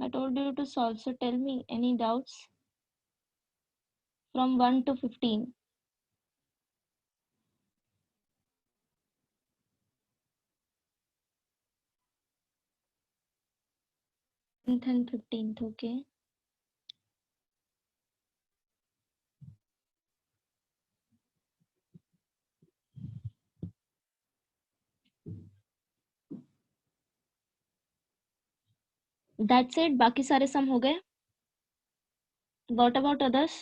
I told you to solve, so tell me any doubts from 1 to 15. 10th and 15th, okay. That's it, बाकी सारे सम हो गए. What about others?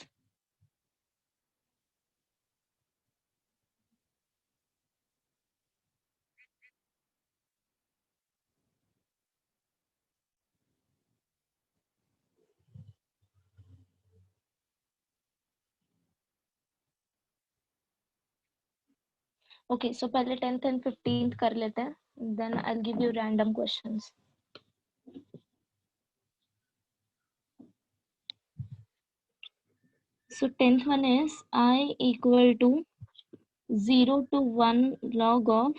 Okay, so पहले 10th and 15th कर लेते हैं. Then I'll give you random questions. So 10th one is I equal to 0 to 1 log of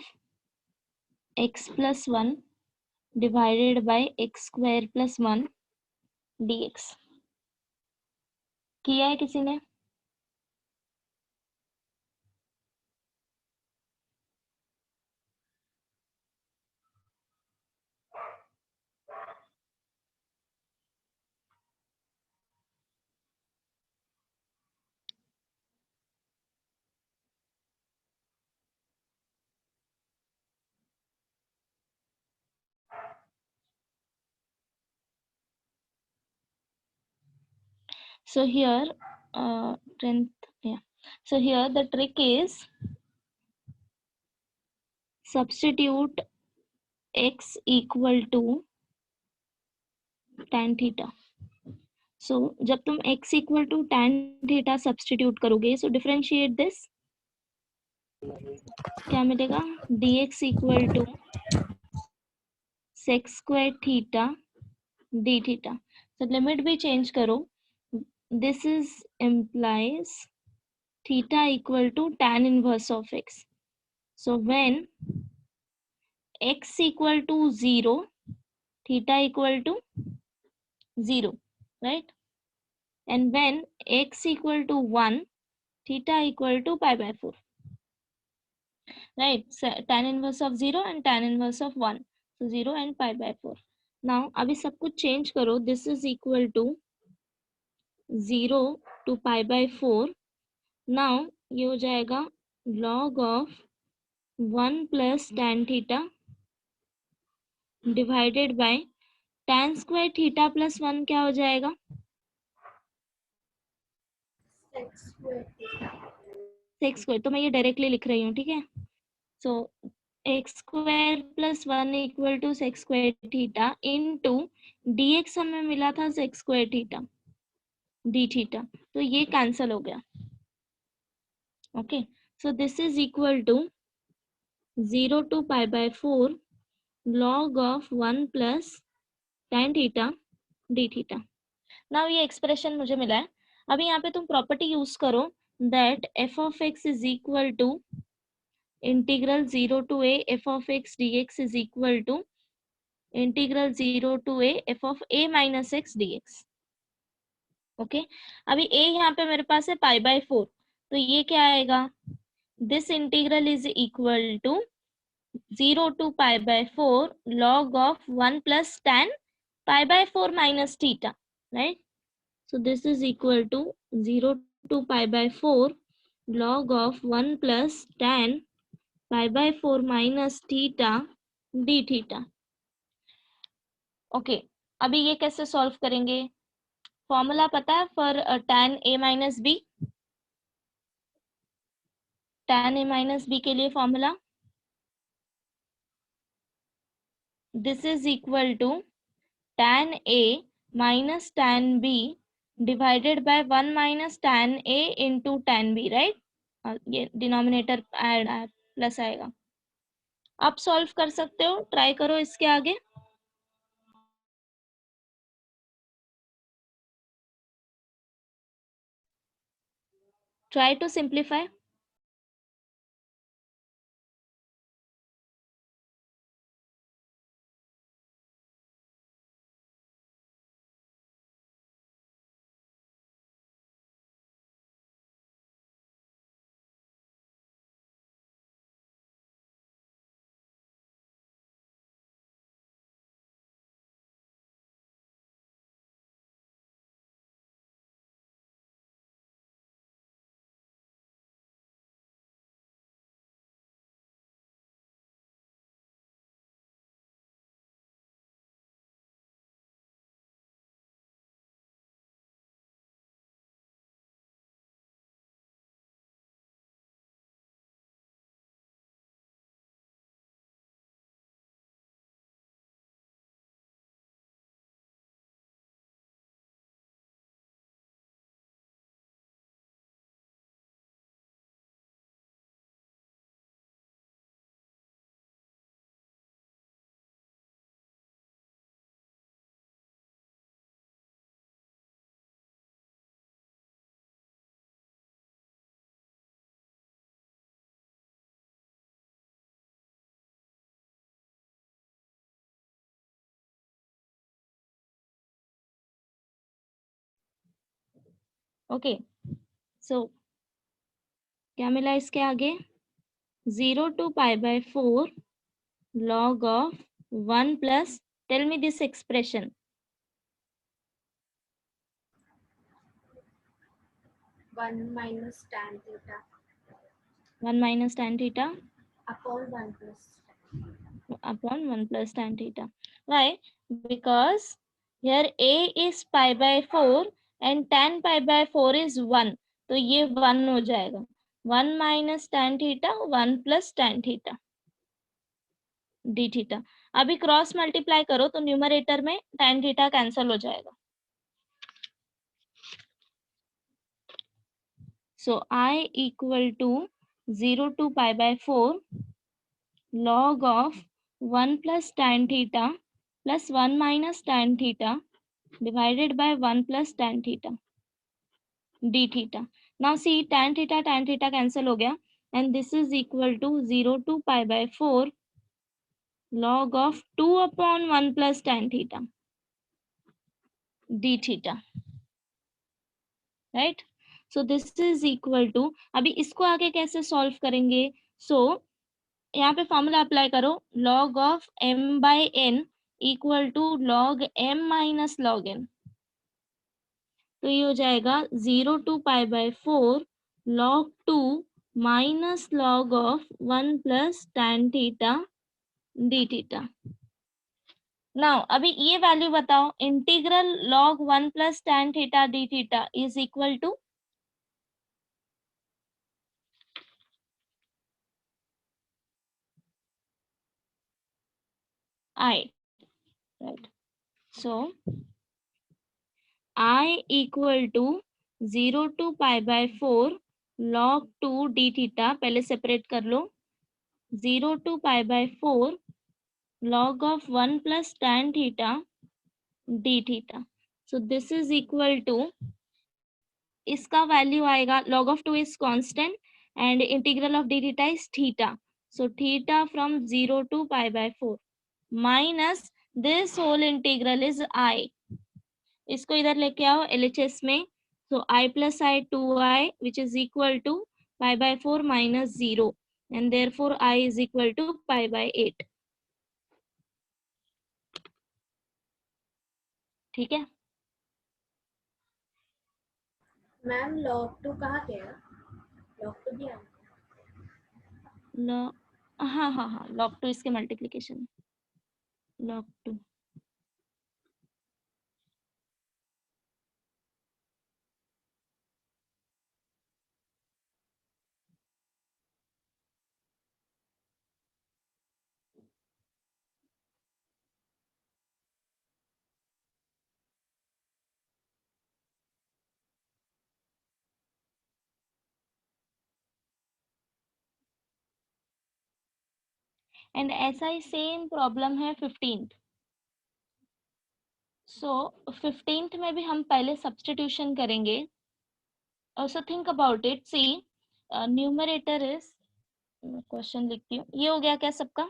x plus 1 divided by x square plus 1 dx. किया है किसी ने? So here 10th, yeah. So here the trick is substitute x equal to tan theta. So जब तुम x equal to tan theta substitute करोगे, so differentiate this, क्या मिलेगा? dx equal to sec square theta d theta. So limit भी change करो. This is implies theta equal to tan inverse of x. So when x equal to 0, theta equal to 0, right? And when x equal to 1, theta equal to pi by 4, right? So tan inverse of 0 and tan inverse of 1. So 0 and pi by 4. Now अभी सब कुछ change करो. This is equal to 0 to pi by 4. Now ये हो जाएगा log of 1 plus tan theta divided by tan square theta plus 1 क्या हो जाएगा? sec square. तो मैं ये डायरेक्टली लिख रही हूँ, ठीक है. So x square plus 1 equal to sec square theta into dx हमें मिला था sec square theta d theta. तो ये कैंसल हो गया. Okay, so this is equal to 0 to pi by 4 log of 1 plus tan theta d theta. Now ये expression मुझे मिला है. अभी यहाँ पे तुम प्रॉपर्टी यूज करो that f of x is equal to integral 0 to a f of x dx is equal to integral 0 to a f of a minus x dx. Okay, अभी a यहाँ पे मेरे पास है पाई बाय 4, तो ये क्या आएगा? This integral is equal to 0 to pi by 4 log of 1 plus tan pi by 4 minus theta, right? So this is equal to 0 to pi by 4 log of 1 plus tan pi by 4 minus theta d theta. Okay, अभी ये कैसे solve करेंगे? Formula पता है for tan a minus b? tan a minus b के लिए formula this is equal to tan a minus tan b divided by 1 minus tan a into tan b, right? ये denominator add plus आएगा. आप solve कर सकते हो, try करो इसके आगे. Try to simplify. Okay, so क्या मिला इसके आगे? 0 to pi by 4 log of 1 plus, tell me this expression. 1 minus tan theta 1 minus tan theta upon 1 plus upon 1 plus tan theta. Why? Because here a is pi by 4 and tan pi by 4 is 1. तो ये 1 हो जाएगा. 1 minus tan theta 1 plus tan theta d theta. अभी cross multiply करो तो numerator में tan theta cancel हो जाएगा. So I equal to 0 to pi by 4 log of 1 plus tan theta plus 1 minus tan theta divided by 1 plus tan theta d theta. Now see tan theta cancel हो गया and this is equal to 0 to pi by 4 log of 2 upon 1 plus tan theta d theta. Right? So this is equal to, अभी इसको आगे कैसे solve करेंगे? So यहाँ पे formula apply करो, log of m by n equal to log m minus log n. तो ये हो जाएगा 0 to pi by 4 log 2 minus log of 1 plus tan theta d theta. Now अभी ये वैल्यू बताओ, integral log 1 plus tan theta d theta is equal to I, right? So I equal to 0 to pi by 4 log 2 d theta, पहले separate कर लो, 0 to pi by 4 log of 1 plus tan theta d theta. So this is equal to, इसका value आएगा, log of 2 is constant and integral of d theta is theta. So theta from 0 to pi by 4 minus this whole integral is I. इसको इधर लेके आओ LHS में, so I plus I 2I which is equal to pi by 4 minus 0 and therefore I is equal to pi by 8. ठीक है? Ma'am log 2 कहाँ गया? log 2 भी आया हाँ log 2 इसके मल्टीप्लिकेशन, log 2. एंड ऐसा ही सेम प्रॉब्लम है 15th. सो 15th में भी हम पहले सब्स्टिट्यूशन करेंगे. So think about it, see numerator is, question लिखती हूँ, ये हो गया क्या सबका?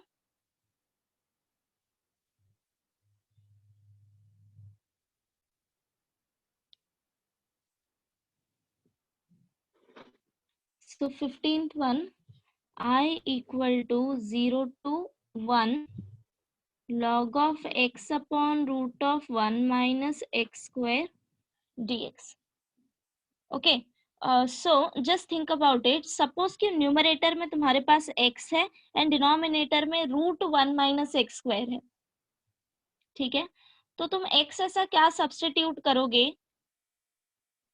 So 15th one, I equal to 0 to 1 log of x upon root of 1 minus x square dx. Okay, so just think about it. Suppose कि numerator में तुम्हारे पास x है एंड डिनोमिनेटर में रूट 1 माइनस एक्स स्क्वायर है. ठीक है, तो तुम x ऐसा क्या सब्स्टिट्यूट करोगे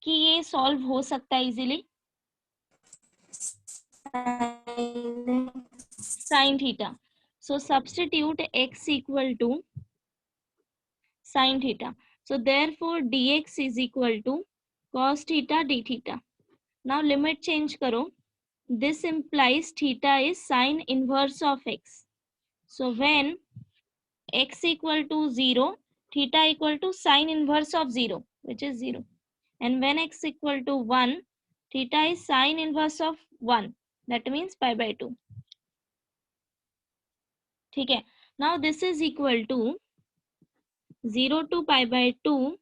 कि ये सॉल्व हो सकता है easily? Sin theta. So substitute x equal to sin theta. So therefore dx is equal to cos theta d theta. Now limit change करो. This implies theta is sin inverse of x. So when x equal to 0, theta equal to sin inverse of 0, which is 0. And when x equal to 1, theta is sin inverse of 1. That means pi by 2. ठीक है, now this is equal to 0 to pi by 2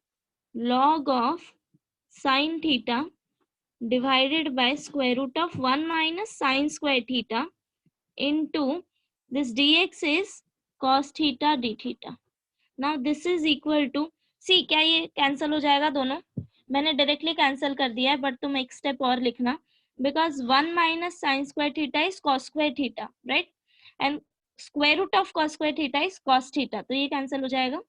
log of sin theta divided by square root of 1 minus sin square theta into this dx is cos theta d theta. Now this is equal to, सी क्या ये cancel हो जाएगा दोनों? मैंने directly cancel कर दिया है, but तुम एक स्टेप और लिखना, because 1 minus sine square theta is cos square theta, right, and square root of cos square theta is cos theta, तो ये कैंसिल हो जाएगा.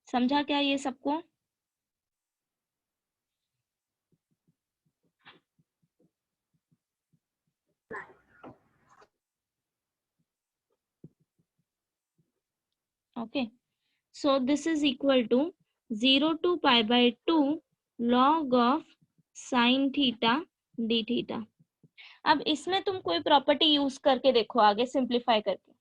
समझा क्या ये सबको? Okay, so this is equal to 0 to pi by 2 log of sin theta d theta. अब इसमें तुम कोई प्रॉपर्टी यूज करके देखो आगे सिंप्लीफाई करके.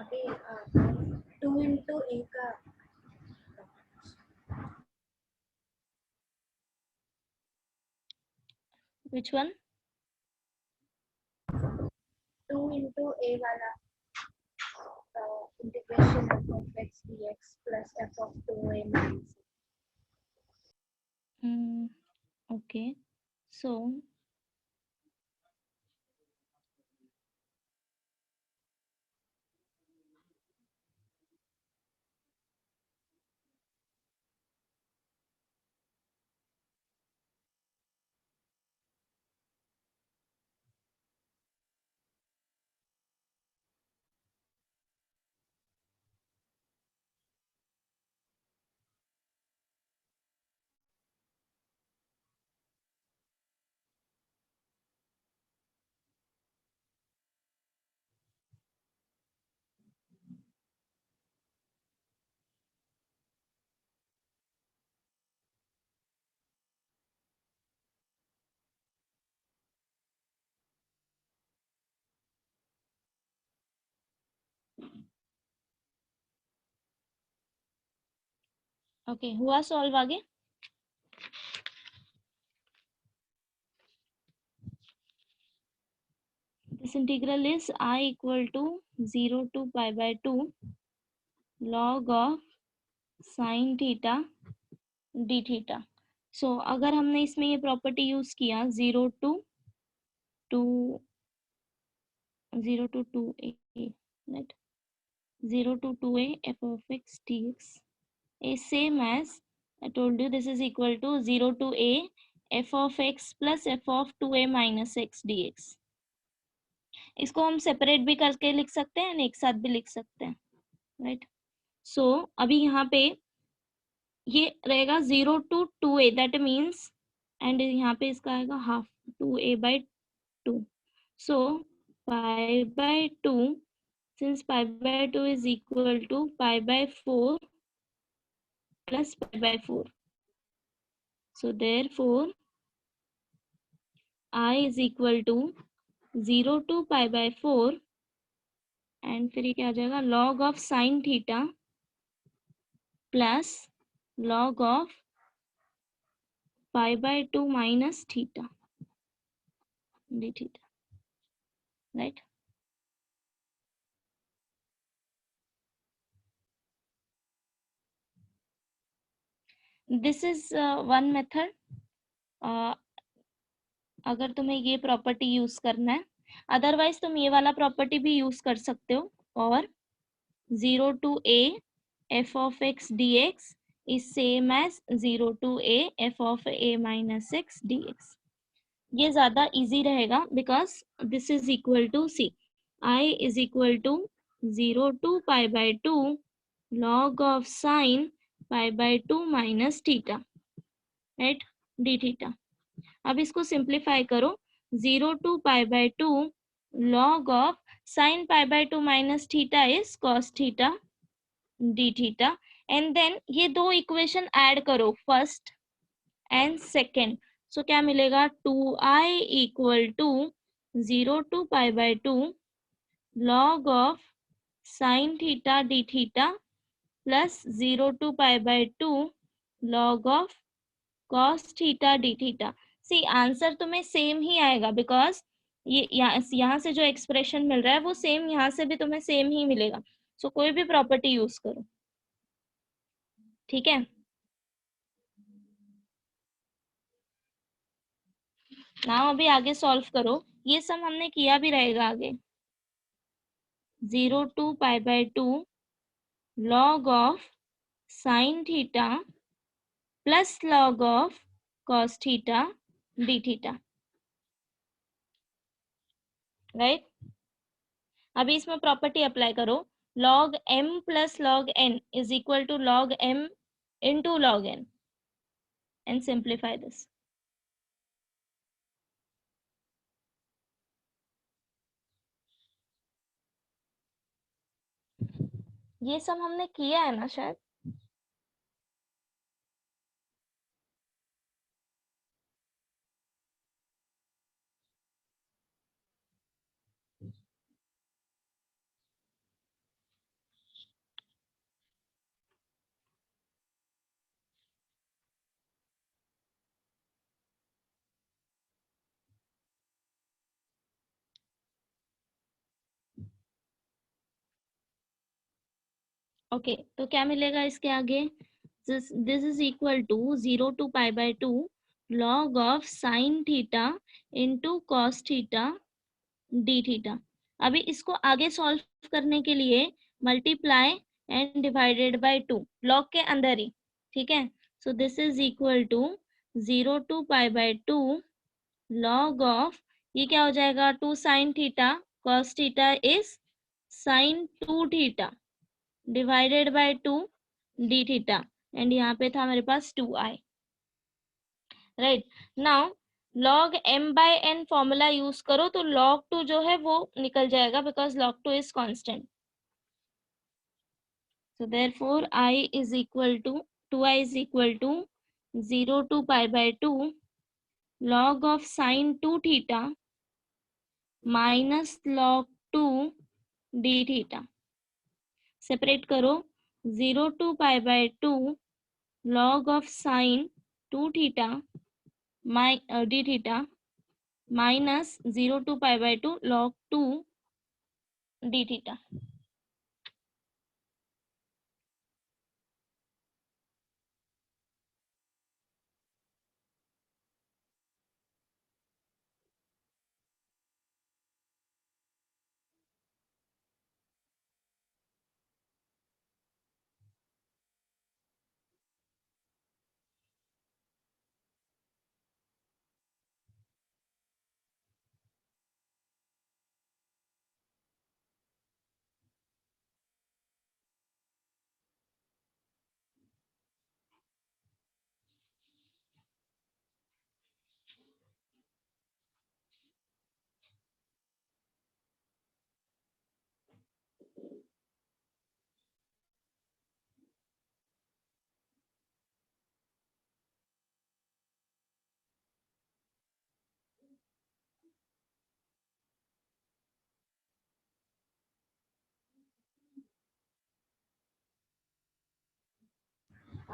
अभी 2 into a का Which one? 2 into a वाला integration f of x dx plus f of 2a minus. Okay, so okay, हुआ सॉल्व आगे? This integral is I equal to 0 to pi by 2 log of sin theta d theta. So अगर हमने इसमें ये property use किया 0 to 2 2a, right, 0 to 2a f of x dx is same as I told you, this is equal to 0 to a f of x plus f of 2a minus x dx. इसको हम separate भी करके लिख सकते हैं, एक साथ भी लिख सकते हैं, राइट. सो अभी यहाँ पे ये रहेगा 0 to 2a, that means, and यहाँ पे इसका आएगा half 2a by 2. So pi by 2, since pi by 2 is equal to pi by 4 plus pi by 4, so therefore I is equal to 0 to pi by 4, and फिर ये क्या आ जाएगा log of sin theta plus log of pi by 2 minus theta d theta, right. This is one method. अगर तुम्हें ये property use करना है, otherwise तुम ये वाला प्रॉपर्टी भी यूज कर सकते हो, और 0 to a f of x dx is same as 0 to a f of a minus x dx. ये ज्यादा इजी रहेगा because this is equal to see I is equal to 0 to pi by 2 log of sin pi by 2 minus theta, right, d theta. अब इसको simplify करो, 0 to pi by 2 log of sin pi by 2 minus theta is cos theta d theta, and then ये दो equation add करो, first and second. So क्या मिलेगा, 2i equal to 0 to pi by 2 log of sin theta d theta plus 0 to pi by 2 log of cos theta d theta. See answer तुम्हें same ही आएगा, because ये यहाँ से जो एक्सप्रेशन मिल रहा है वो सेम यहाँ से भी तुम्हें सेम ही मिलेगा. सो कोई भी प्रॉपर्टी यूज करो, ठीक है. नाउ अभी आगे सॉल्व करो, ये सब हमने किया भी रहेगा आगे. 0 to pi by 2 log of sin theta plus log of cos theta d theta, right. अभी इसमें प्रॉपर्टी अप्लाई करो, log m plus log n is equal to log m into log n, and simplify this. ये सब हमने किया है ना शायद. ओके तो क्या मिलेगा इसके आगे, this is equal to 0 to pi by 2 log of sin theta into cos theta d theta. अभी इसको आगे सॉल्व करने के लिए multiply and divided by 2 log के अंदर ही, ठीक है. So this is equal to 0 to pi by 2 log of, ये क्या हो जाएगा, 2 sin theta cos theta is sin 2 theta divided by 2 d theta, एंड यहाँ पे था मेरे पास 2i, राइट. Now log m by n formula use करो तो log 2 जो है वो निकल जाएगा, because log 2 is constant. So therefore i is equal to 2i is equal to 0 to pi by 2 log of sin 2 theta minus log 2 d theta. Separate करो, 0 to pi by 2 log of sin 2 theta d theta minus 0 to pi by 2 log 2 d theta.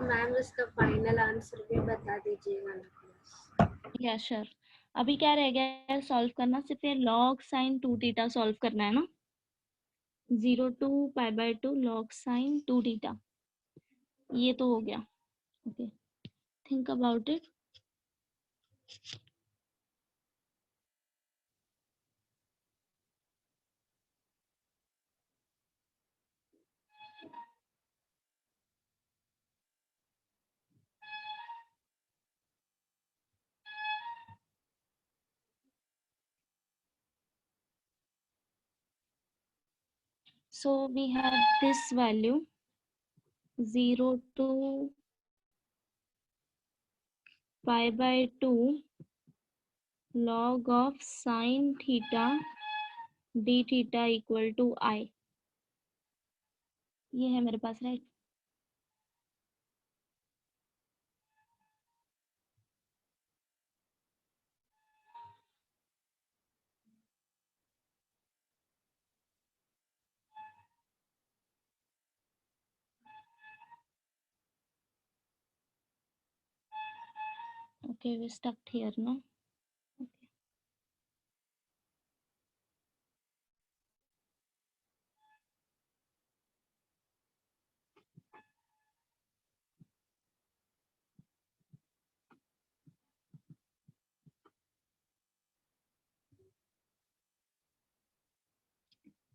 Ma'am उसका final answer भी बता दीजिएगा ना please. या sure. अभी क्या रह गया है सॉल्व करना, सिर्फ ये log sin 2 थीटा सॉल्व करना है ना. 0 to pi by 2 log sin 2 theta, ये तो हो गया. Okay, think about it. So we have this value 0 to pi by 2 log of sin theta d theta equal to I। ये है मेरे पास, राइट? Okay, we stuck here, no? Okay.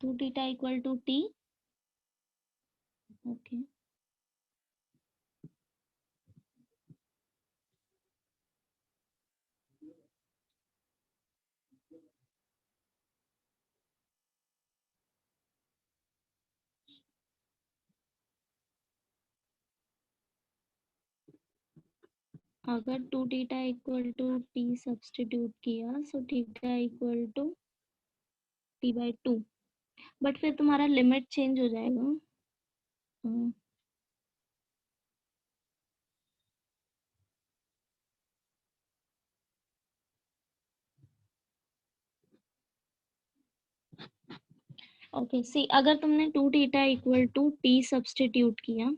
Two theta equal to T. Okay. अगर two theta equal to T substitute किया so theta equal to T by two, but फिर तुम्हारा limit change हो जाएगा। ओके सी, अगर तुमने two theta equal to T substitute किया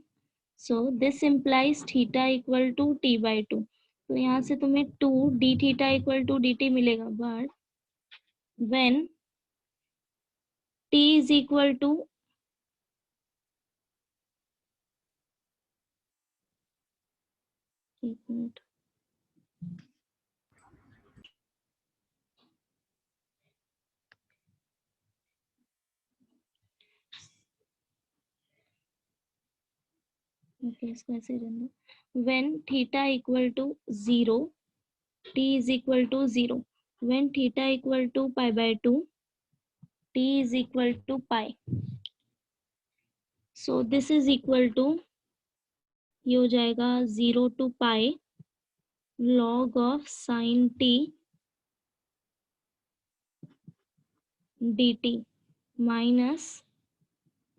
so this implies theta equal to T by two, तो यहाँ से तुम्हें two d theta equal to d T मिलेगा। But when T is equal to, एक मिनट, ओके इसको ऐसे रहने दो। When theta equal to zero, t is equal to 0, when theta equal to pi by 2, t is equal to pi, so this is equal to, ये हो जाएगा 0 to pi log of sin t dt minus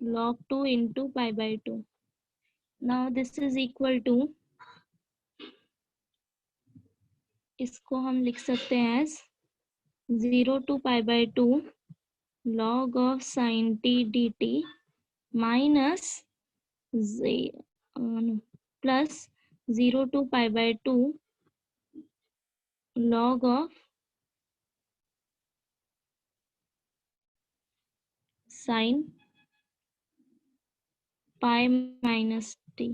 log 2 into pi by 2. Now this is equal to, इसको हम लिख सकते हैं as 0 to pi by 2 log of sin t dt minus plus 0 to pi by 2 log of sin pi minus t.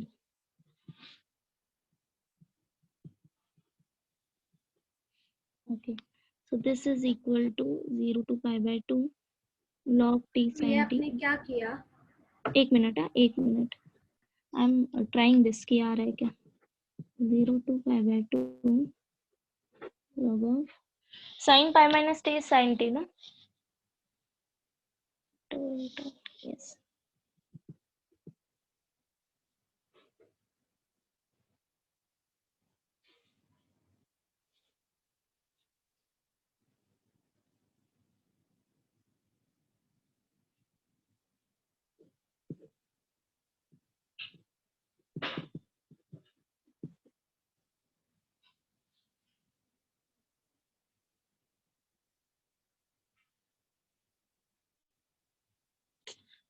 Okay, so this is equal to 0 to pi by 2 log t ये sin t. आपने क्या किया? एक minute, एक minute, I am trying this, की आ रहा है क्या? 0 to pi by 2 log of sin pi minus t is sin t, no? Yes.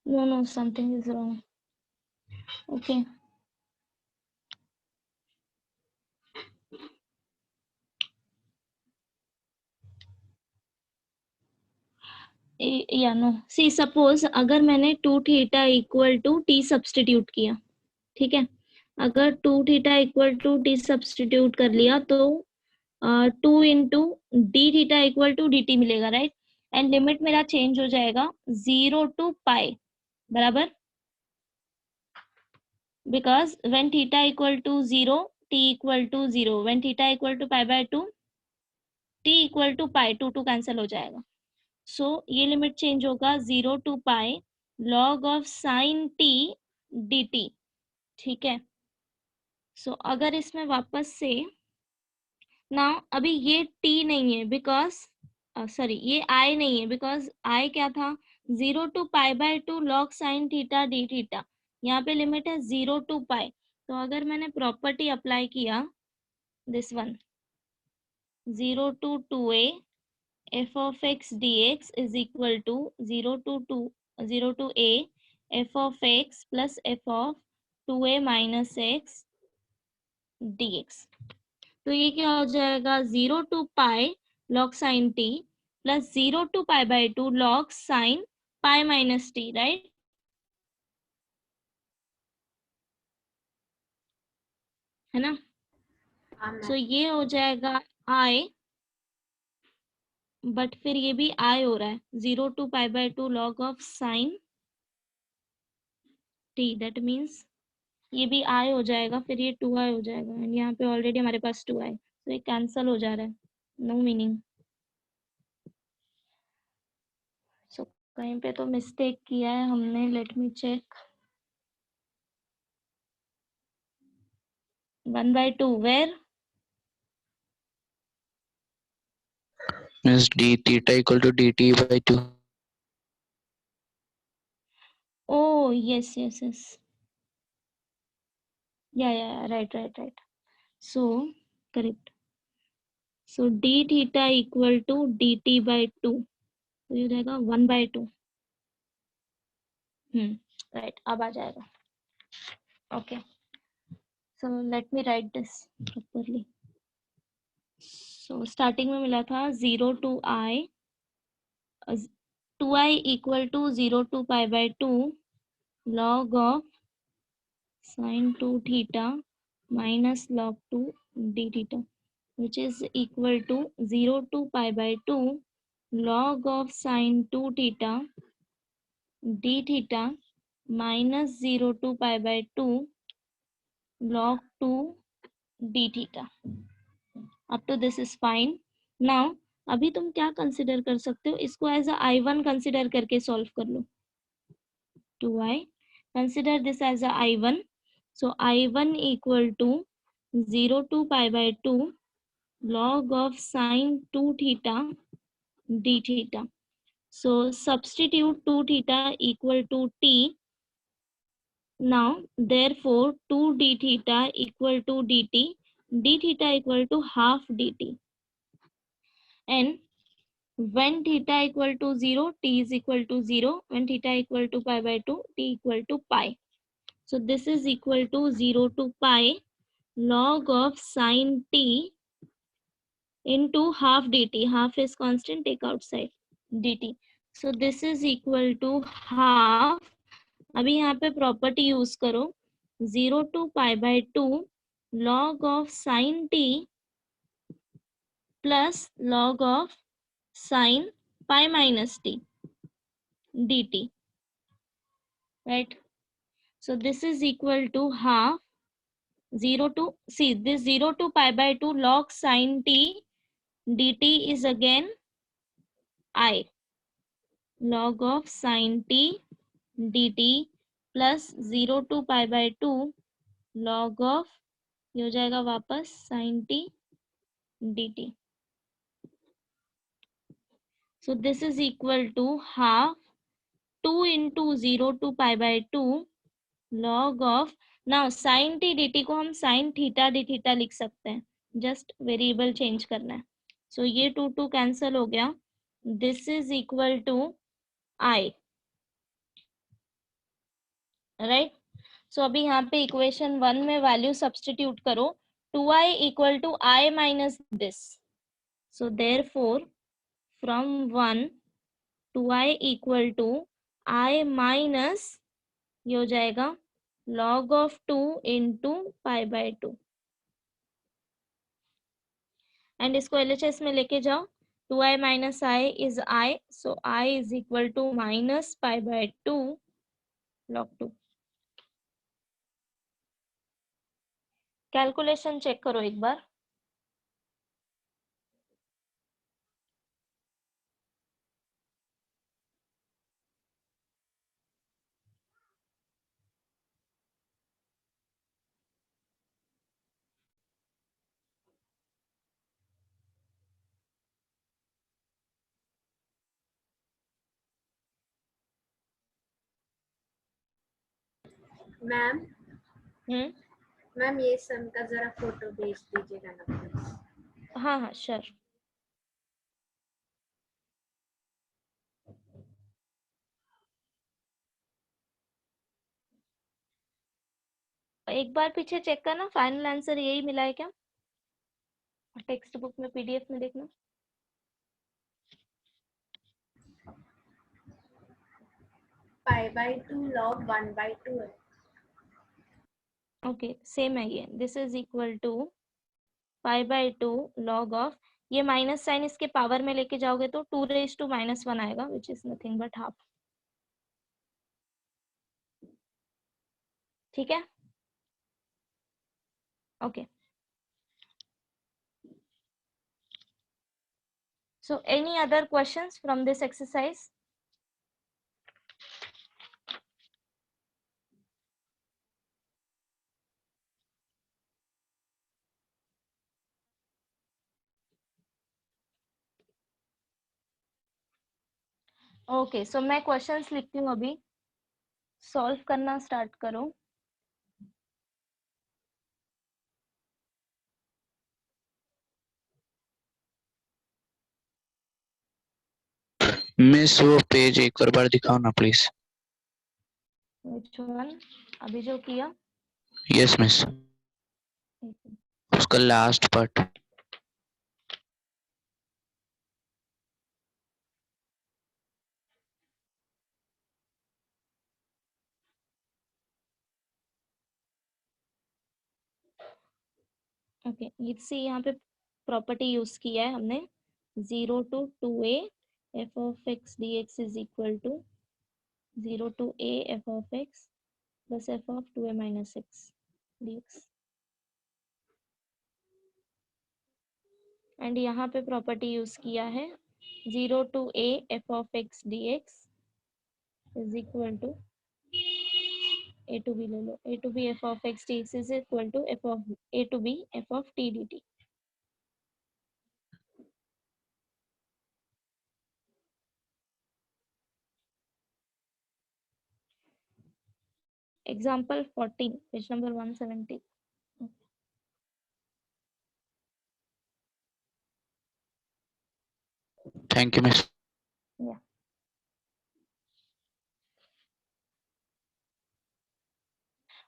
No, something is wrong. Okay. या नो सी, सपोज अगर मैंने two theta equal to T substitute किया, ठीक है, अगर two theta equal to T substitute कर लिया तो 2 into d theta equal to d T मिलेगा, राइट? एंड लिमिट मेरा चेंज हो जाएगा 0 टू पाई, बराबर, because when theta equal to 0 t equal to 0, when theta equal to pi by 2 t equal to pi, 2 cancel हो जाएगा। So ये limit change होगा 0 to pi log of sine t d t, ठीक है। सो अगर इसमें वापस से ना अभी ये t नहीं है बिकॉज सॉरी ये I नहीं है बिकॉज I क्या था 0 to π/2 log sin theta D theta, यहाँ पे लिमिट है 0 to π। तो अगर मैंने प्रॉपर्टी अप्लाई किया this one 0 to 2a f of x dx is equal to 0 to 0 to a f of x plus f of 2a minus x dx। तो ये क्या हो जाएगा 0 to pi log sin t plus 0 to π/2 log sin pi minus T, right? है ना? हाँ so ma'am. ये हो जाएगा i, बट फिर ये भी i हो रहा है 0 to π/2 log of sin t, that means ये भी i हो जाएगा, फिर ये 2i हो जाएगा एंड यहाँ पे ऑलरेडी हमारे पास 2i, तो ये कैंसल हो जा रहा है, नो मीनिंग। सो कहीं पे तो मिस्टेक किया है हमने, let me check. 1/2 where Means d theta equal to dt by 2. oh yes yes yes yeah right so correct। so d theta equal to dt by 2, तो ये रहेगा 1/2। राइट, अब आ जाएगा। Okay, so let me right this properly. So starting में मिला था 0 to I 2i equal to 0 to π/2 log of sin 2 theta minus log 2 d theta, which is equal to 0 to π/2 log of sin 2 theta d theta minus 0 to π/2 log 2 d theta। Up to this is fine. Now अभी तुम क्या consider कर सकते हो, इसको as a I1 consider करके solve कर लो। 2i, consider this as a I1, so I1 equal to 0 to π/2 log of sin 2 theta d theta, so substitute 2 theta equal to t, now therefore 2 d theta equal to dt, d theta equal to half dt, and when theta equal to 0 t is equal to 0, when theta equal to π/2 t equal to pi, so this is equal to 0 to pi log of sin t into half dt, half is constant, take outside dt, so this is equal to half। अभी यहाँ पे property use करो 0 to π/2 log of sin t plus log of sin pi minus t dt, right? So this is equal to half 0 to, see this 0 to π/2 log sin t dt is again I log of sin t dt plus 0 to π/2 log of, ये हो जाएगा वापस sin t dt, so this is equal to half 2 into 0 to π/2 log of, now sin t dt को हम sin theta D theta लिख सकते हैं, just variable change करना है, सो ये 2 2 कैंसल हो गया, this is equal to I, right? So अभी यहाँ पे इक्वेशन 1 में वैल्यू सब्स्टिट्यूट करो, 2i equal to I minus this, so therefore from 1 2i equal to I minus, ये हो जाएगा log of 2 into π/2, एंड इसको LHS में लेके जाओ, 2i minus I is I, so I is equal to minus π/2 log 2। Calculation check करो एक बार। मैम हम्म मैम ये सन का जरा फोटो भेज दीजिएगा ना प्लीज। हाँ हाँ श्योर। एक बार पीछे चेक करना, फाइनल आंसर यही मिला है क्या? टेक्स्ट बुक में पीडीएफ में देखना। π/2 log 1/2 है। ओके सेम है ये, this is equal to π/2 log of, ये माइनस साइन इसके पावर में लेके जाओगे तो 2⁻⁻1 आएगा, which is nothing but half. ठीक है, okay. So any other questions from this exercise? Okay so मैं क्वेश्चंस लिखती हूँ अभी, सॉल्व करना स्टार्ट करो। मिस वो पेज एक और बार दिखाओ ना प्लीज। Which one? अभी जो किया। यस मिस, उसका लास्ट पार्ट। ओके इससे यहाँ पे प्रॉपर्टी यूज किया है हमने, 0 to 2a f of x dx is equal to 0 to a f of x plus f of 2a minus x dx। And यहाँ पे प्रॉपर्टी यूज किया है 0 to a f of x dx is equal to a to b ले लो, a to b f of x dx is equal to f of a to b f of t dt। Example 14, page number 170। Thank you miss. Yeah.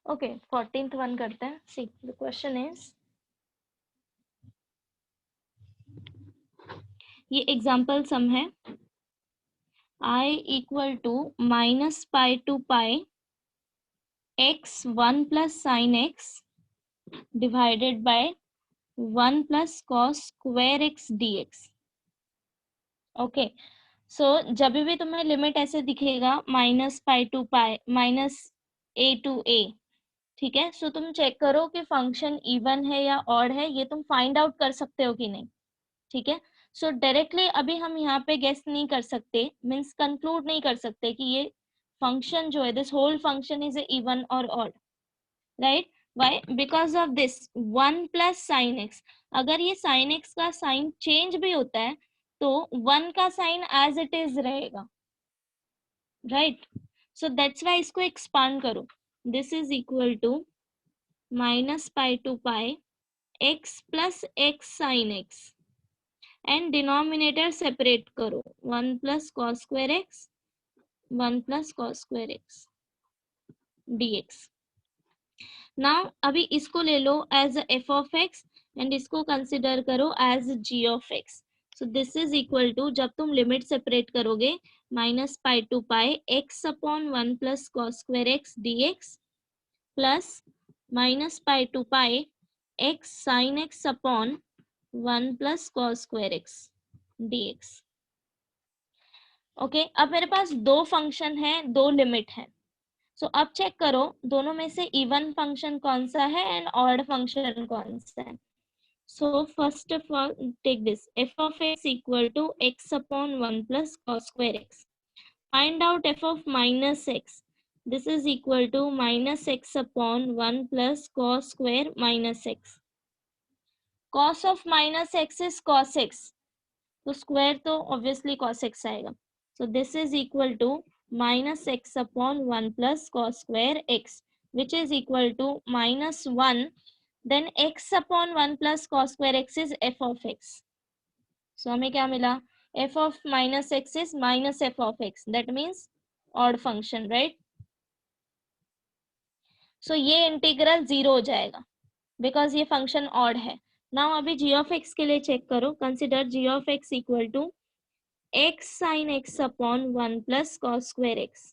Okay, 14th one करते हैं। See, the question is, ये example sum है, I equal to minus pi to pi x 1 plus sin x divided by 1 plus cos square x dx। Okay so जब भी तुम्हें limit ऐसे दिखेगा minus pi to pi minus A to A, ठीक है, सो तुम check करो कि फंक्शन इवन है या ऑड है, ये तुम फाइंड आउट कर सकते हो कि नहीं। ठीक है, सो डायरेक्टली अभी हम यहाँ पे गेस नहीं कर सकते, मीन्स कंक्लूड नहीं कर सकते कि ये फंक्शन जो है this whole function is even और odd, right. Why? Because of this 1 plus sine x, अगर ये साइन एक्स का साइन चेंज भी होता है तो 1 का साइन एज इट इज रहेगा, राइट। सो दैट्स वाई इसको एक्सपांड करो, this is equal to minus pi to pi x plus x sine x and denominator separate करो, 1 plus cos square x 1 plus cos square x dx। Now अभी इसको ले लो as f of x and इसको consider करो as g of x. So this is equal to, जब तुम limit separate करोगे, minus pi to pi x upon 1 plus cos square x dx plus minus pi to pi x sine x upon 1 plus cos square x dx। Okay अब मेरे पास दो function है, दो limit है। सो अब चेक करो दोनों में से इवन फंक्शन कौन सा है एंड ऑड फंक्शन कौन सा है। So first of all take this f of x equal to x upon 1 plus cos square x। Find out f of minus x, this is equal to minus x upon 1 plus cos square minus x। cos of minus x is cos x, तो square तो obviously cos x आएगा। So this is equal to minus x upon 1 plus cos square x, which is equal to -1, then x upon 1 plus cos square x is f of x. So हमें क्या मिला? f of minus x is minus f of x. That means odd function, right? So ये integral 0 हो जाएगा because ये function odd है. Now अभी g of x के लिए चेक करो. Consider g of x equal to x sin x upon 1 plus cos square x.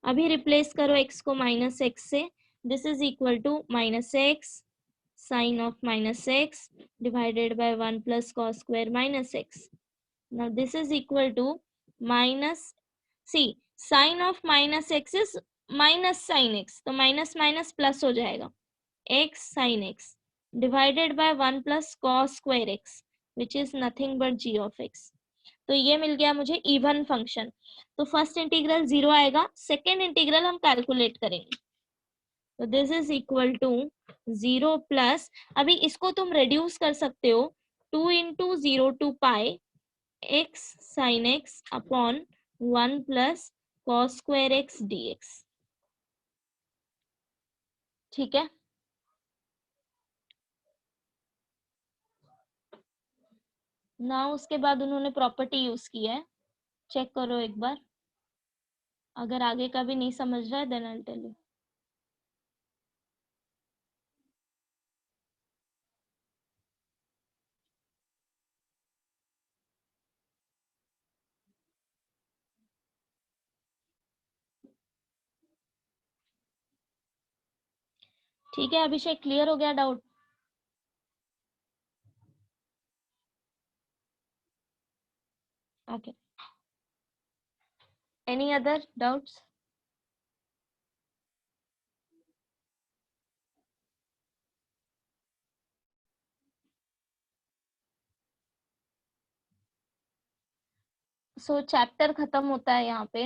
अभी रिप्लेस करो x को माइनस x से. This is equal to minus x sin of minus x divided by 1 plus cos square minus x. Now this is equal to minus, see sin of minus x is minus sin x, तो minus minus plus हो जाएगा x sin x divided by 1 plus cos square x which is nothing but g of x. तो ये मिल गया मुझे even function. तो first integral 0 आएगा. सेकेंड इंटीग्रल हम कैलकुलेट करेंगे. तो this is equal to 0 plus, अभी इसको तुम रिड्यूस कर सकते हो 2 into 0 to pi x sin x upon 1 plus cos square x dx. ठीक है. ना उसके बाद उन्होंने प्रॉपर्टी यूज की है. चेक करो एक बार. अगर आगे का भी नहीं समझ रहा है then I will tell you. ठीक है अभिषेक, क्लियर हो गया doubt? Okay. Any other doubts? So chapter खत्म होता है यहाँ पे.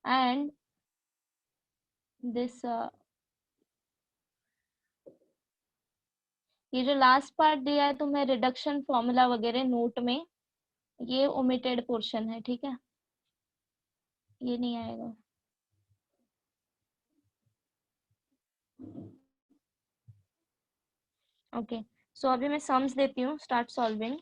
एंड दिस ये जो लास्ट पार्ट दिया है तुम्हें रिडक्शन फॉर्मूला वगैरह नोट में, ये ओमिटेड पोर्शन है. ठीक है, ये नहीं आएगा. ओके. सो अभी मैं सम्स देती हूँ. Start solving.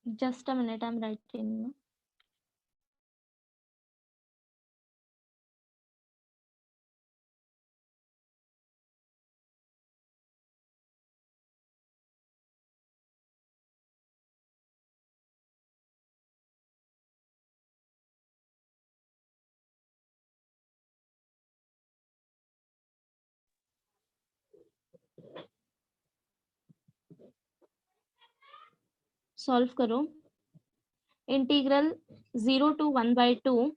Just a minute, I am writing. Solve करो. Integral 0 to 1/2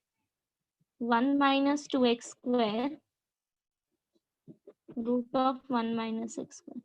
1 minus 2x square root of 1 minus x square.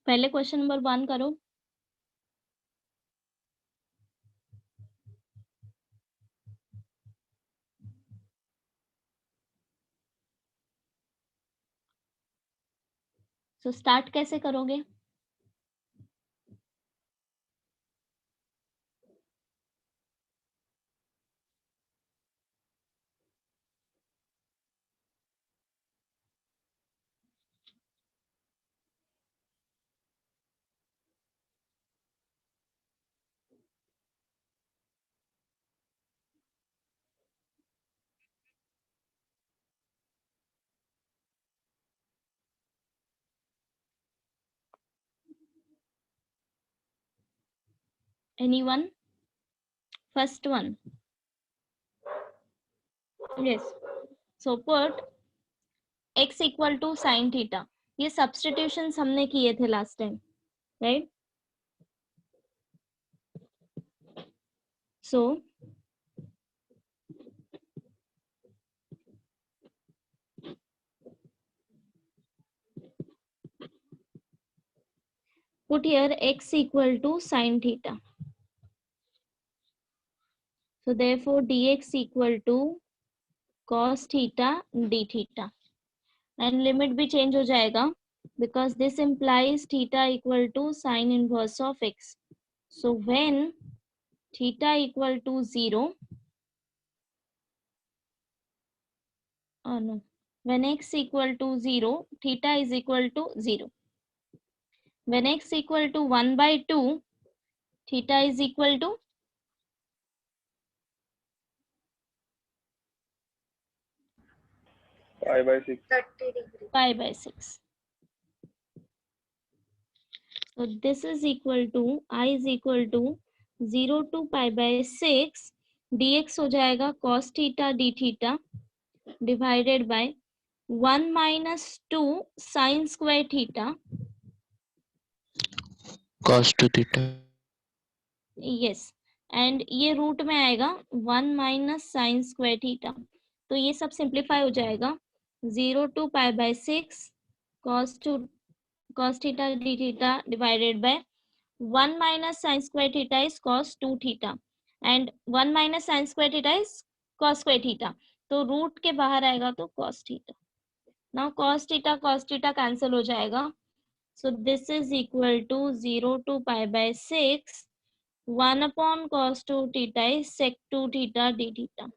पहले क्वेश्चन नंबर 1 करो। सो स्टार्ट कैसे करोगे? Anyone? First one. Yes. So put x equal to sin theta. ये substitutions हमने किए थे last time, right? So put here x equal to sin theta. So therefore dx equal to cos theta d theta. And limit भी change हो जाएगा because this implies theta equal to sin inverse of x. So when theta equal to 0, oh no, when x equal to 0, theta is equal to 0. When x equal to 1 by 2, theta is equal to 30 degree. pi by 6. So this is equal to I is equal to 0 to pi by 6 dx हो जाएगा cos theta d theta divided by 1 minus 2 sin square theta. Cos 2 theta. Yes, and ये root में आएगा 1 minus sine square theta, तो ये सब simplify हो जाएगा 0 to pi by 6 cos theta d theta divided by 1 minus sin square theta is cos 2 theta and 1 minus sin square theta is cos square theta, तो root के बाहर आएगा तो cos theta. Now cos theta cancel हो जाएगा, so this is equal to 0 to pi by 6 1 upon cos 2 theta is sec 2 theta d theta.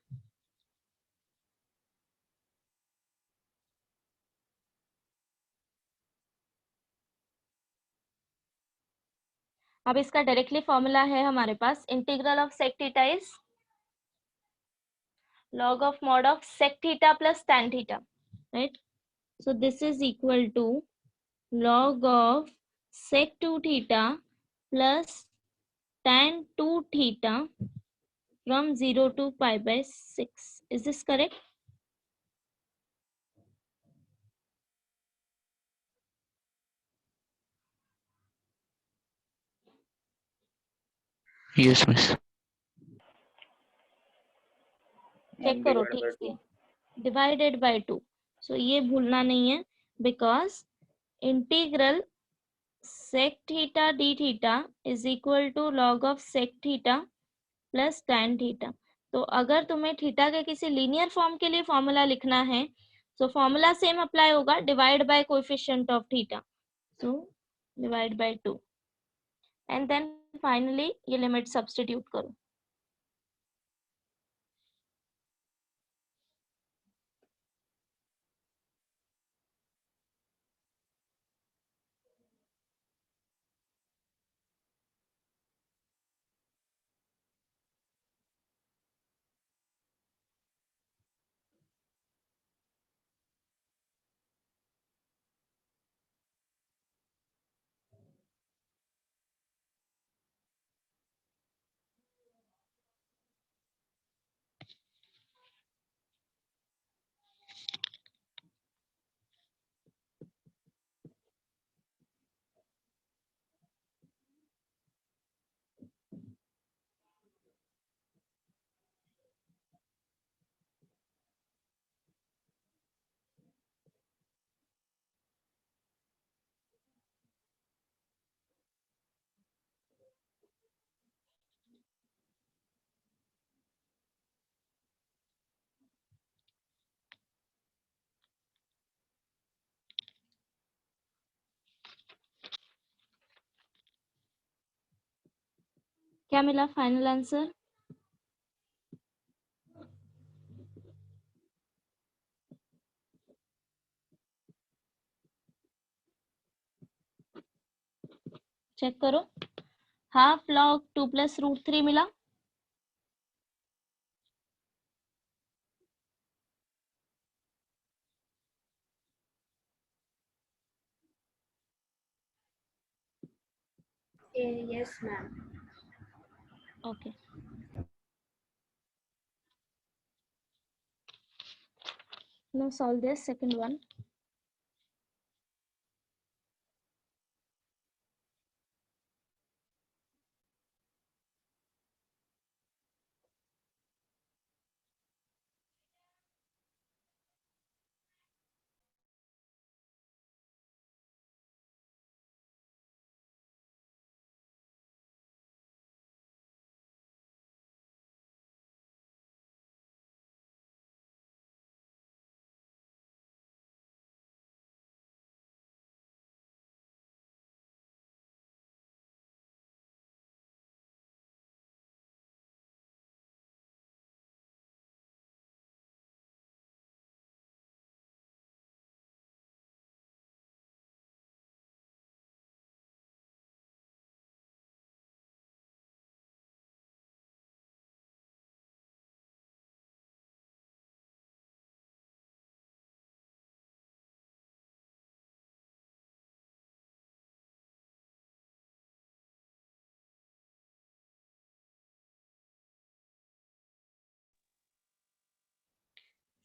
अब इसका directly formula है हमारे पास, integral of sec theta is log of mod of sec theta plus tan theta, right? So this is equal to log of sec 2 theta plus tan 2 theta from 0 to pi by 6. Is this correct? Yes, miss. Check करो ठीक से, divided by 2. सो ये भूलना नहीं है because integral sec theta d theta is equal to log of sec theta plus tan theta. तो अगर तुम्हें थीटा के किसी लीनियर फॉर्म के लिए फॉर्मूला लिखना है तो फॉर्मूला सेम अप्लाई होगा, divide by coefficient of theta, so divide by 2 and then finally ये लिमिट सब्स्टिट्यूट करो. क्या मिला फाइनल आंसर? चेक करो। हाफ लॉग 2 + √3 मिला। Yes, ma'am. Okay, now solve this second one.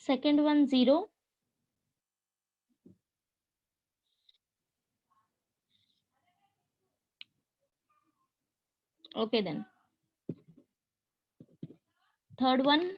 Second one 0. Okay then. Third one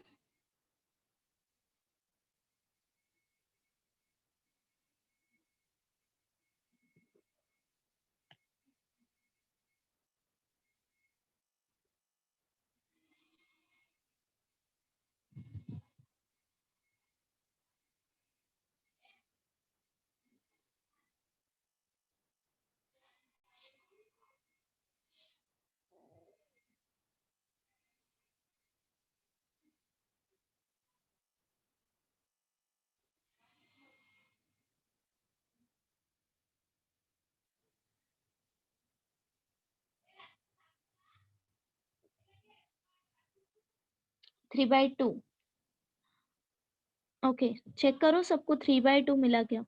3/2। Okay, check करो सबको 3/2 मिला क्या?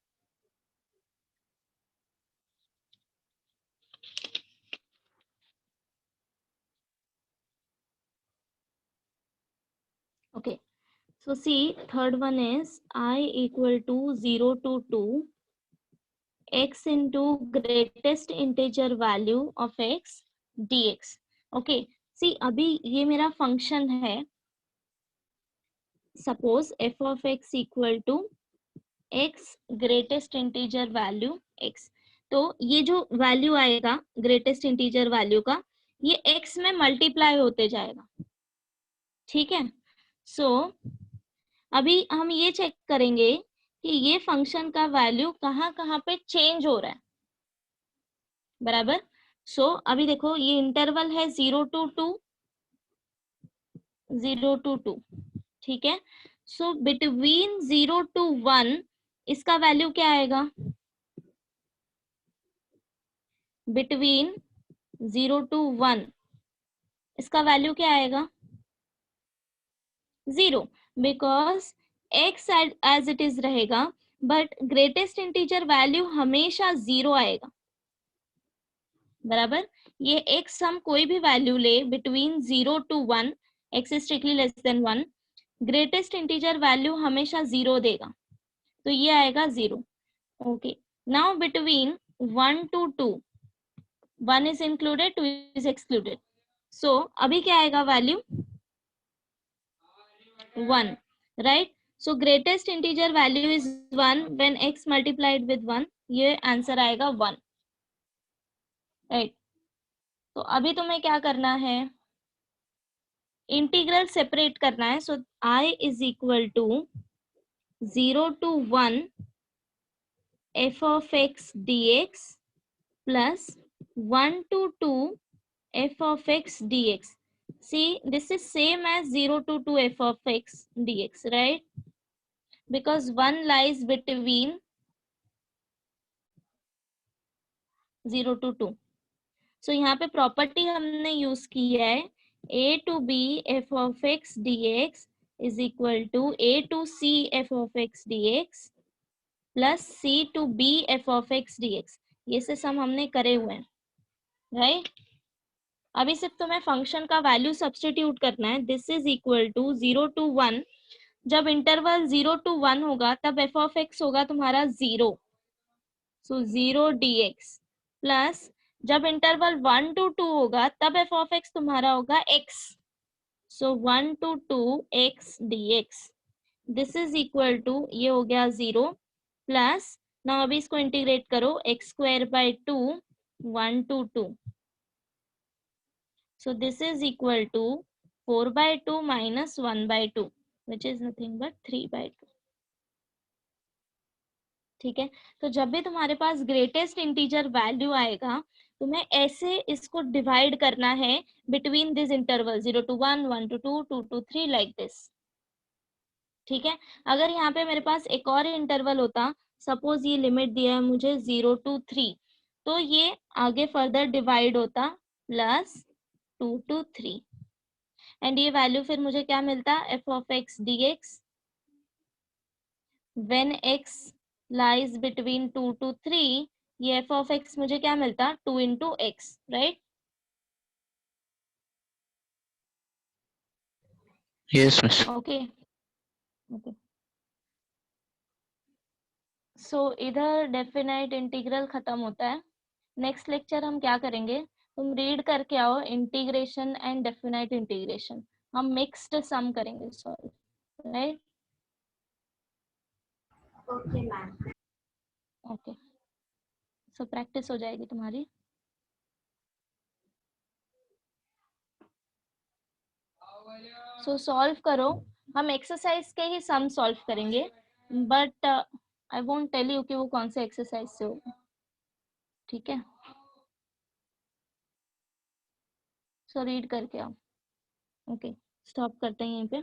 Okay, so see, third one is I equal to 0 to 2 x into greatest integer value of x dx। Okay, see अभी ये मेरा function है, suppose f of x equal to x greatest integer value x। तो ये जो value आएगा greatest integer value का, ये x में मल्टीप्लाई होते जाएगा, ठीक है। सो अभी हम ये चेक करेंगे कि ये फंक्शन का वैल्यू कहाँ कहाँ पे चेंज हो रहा है, बराबर। सो अभी देखो ये इंटरवल है 0 to 2, 0 to 2, ठीक है। सो बिटवीन 0 to 1 इसका वैल्यू क्या आएगा? बिटवीन 0 to 1 इसका वैल्यू क्या आएगा? 0, because x as it is रहेगा, बट ग्रेटेस्ट इंटीजर वैल्यू हमेशा 0 आएगा, बराबर। ये x हम कोई भी वैल्यू ले between 0 to 1, x is strictly less than 1, greatest integer value हमेशा 0 देगा, तो ये आएगा 0। Okay, now between 1 to 2, 1 is included, 2 is excluded, so अभी क्या आएगा value? 1, right? So greatest integer value is 1 when x multiplied with 1, ये आंसर आएगा 1, right? तो अभी तुम्हें क्या करना है? इंटीग्रल सेपरेट करना है। सो I is equal to 0 to 1 f of x dx plus 1 to 2 f of x dx. See, this is same as 0 to 2 f of x dx, right? Because 1 lies between 0 to 2. So यहाँ पे property हमने use की है a to b f of x dx is equal to a to c f of x dx plus c to b f of x dx. ये से सम हमने करे हुए हैं, राइट? अभी सिर्फ तुम्हें फंक्शन का वैल्यू सब्स्टिट्यूट करना है. This is equal to 0 to 1. जब इंटरवल 0 to 1 होगा तब f of x होगा तुम्हारा 0. सो 0 dx प्लस जब इंटरवल 1 to 2 होगा तब f of x तुम्हारा होगा x. So 1 to 2 x dx. This is equal to, ये हो गया 0 प्लस, नाउ अभी इसको इंटीग्रेट करो, x square by 2 1 to 2. So this is equal to 4 by 2 minus 1 by 2, which is nothing but 3 by 2. ठीक है, तो जब भी तुम्हारे पास ग्रेटेस्ट इंटीजर वैल्यू आएगा तुम्हें ऐसे इसको डिवाइड करना है between this interval 0 to 1, 1 to 2, 2 to 3 like this. ठीक है, अगर यहाँ पे मेरे पास एक और इंटरवल होता, सपोज ये लिमिट दिया है मुझे 0 to 3, तो ये आगे फर्दर डिवाइड होता प्लस 2 to 3. एंड ये वैल्यू फिर मुझे क्या मिलता, f of x dx when x lies between 2 to 3, ये f of x मुझे क्या मिलता, 2 into x, राइट? Yes, miss. Okay okay. So इधर डेफिनाइट इंटीग्रल खत्म होता है. नेक्स्ट लेक्चर हम क्या करेंगे, तुम रीड करके आओ इंटीग्रेशन एंड डेफिनाइट इंटीग्रेशन. हम मिक्स्ड सम करेंगे solve, right? Okay ma'am. Okay, so practice हो जाएगी तुम्हारी. सो सॉल्व करो. हम एक्सरसाइज के ही सम सॉल्व करेंगे, but I won't tell you कि वो कौन से एक्सरसाइज से होगा. ठीक है, सो रीड करके आओ. ओके, स्टॉप करते हैं यहीं पे.